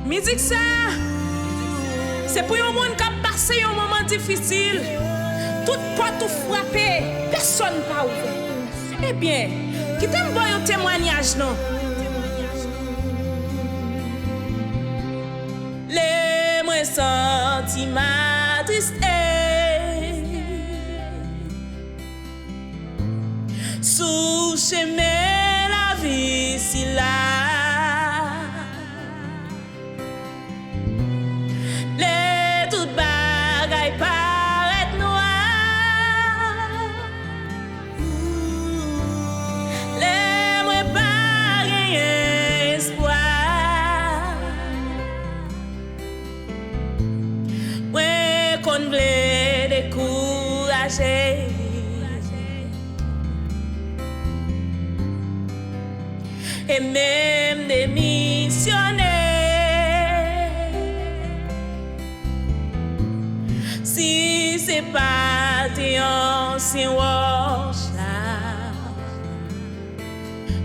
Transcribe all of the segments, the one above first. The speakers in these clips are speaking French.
Musique ça, c'est pour un monde qui a passé un moment difficile. Toute porte ou frappée, personne pas ouvert. Eh bien, qui t'aime voir un témoignage non? Les moins senti ma tristesse sous chemin la vie si là. Les toutes bagailles paraissent noires. Les moins pas gagner espoir. Moins qu'on voulait décourager. Et même démissionner. Si c'est pas tes anciens wash là,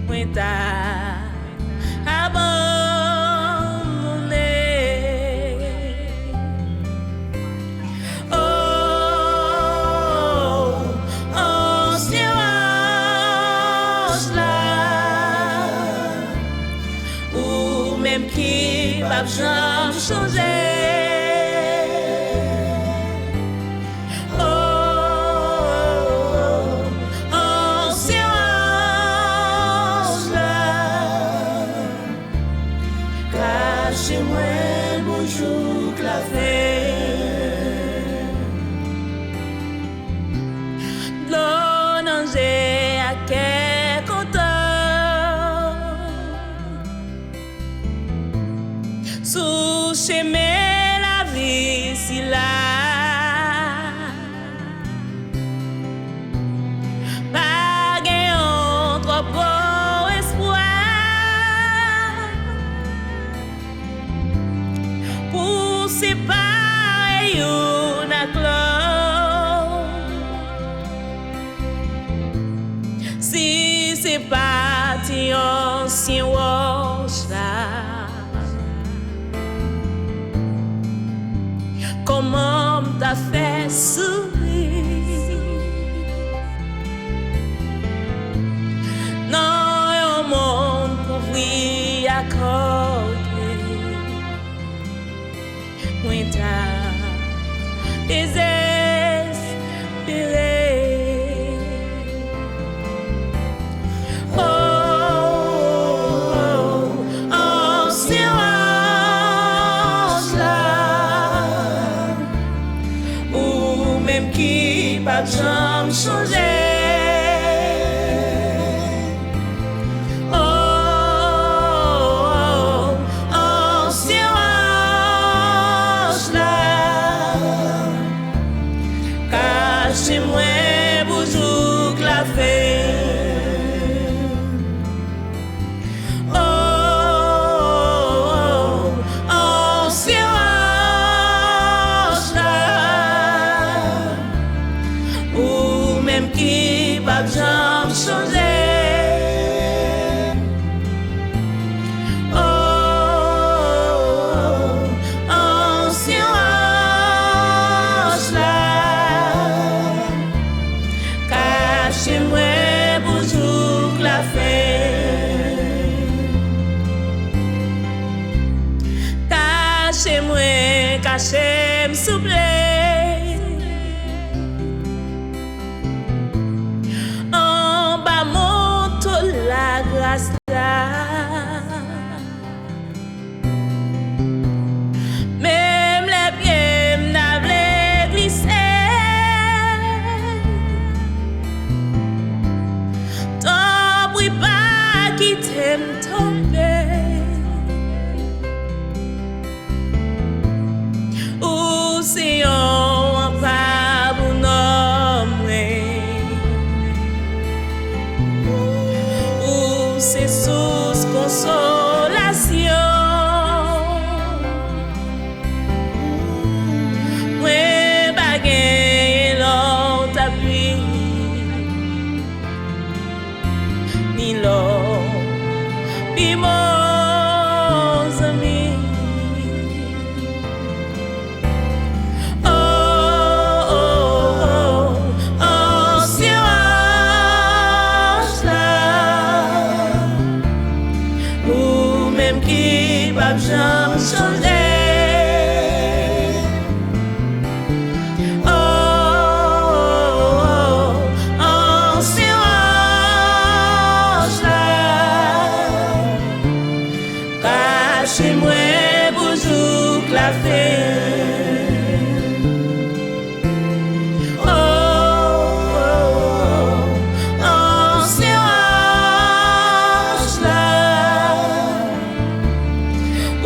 moi t'as abandonné. Oh, ancien wash là, ou même qui va jamais changer. Chez-moi, bonjour, clavé. L'onanger à quel content. Sous chemin la vie si là. Pas gagnant trop beau espoir. Pour séparer une close. Si c'est pas tes anciens wash là, comment t'as fait sourire? Non, un monde pour vous accorder. Moi t'as désespéré. Oh, ancien ange là, ou même qui pas jamais changer. Chez-moi, bonjour, clavé. Oh, ancien ange là, ou même qui va jamais changer. Chez-moi, bonjour, clavé. Cachez-moi, cachez-moi, souple. En bas, monte la grâce là. Même les pieds m'avaient glissé. Pas qui t'aime tomber. Ou c'est un pas pour nommer. Ou c'est sous consolation. Moi, baguette, l'autre appui. Ni l'eau, ni mon ami. qui va jamais changer. Chez-moi, bonjour, la fée. C'est roche là,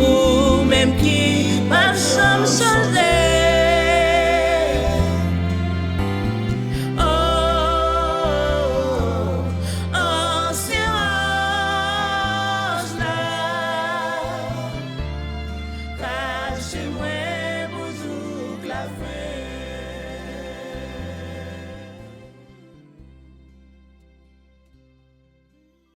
ou même qui m'a jamais changé. C'est roche là. Chez moi, bonjour, la fin.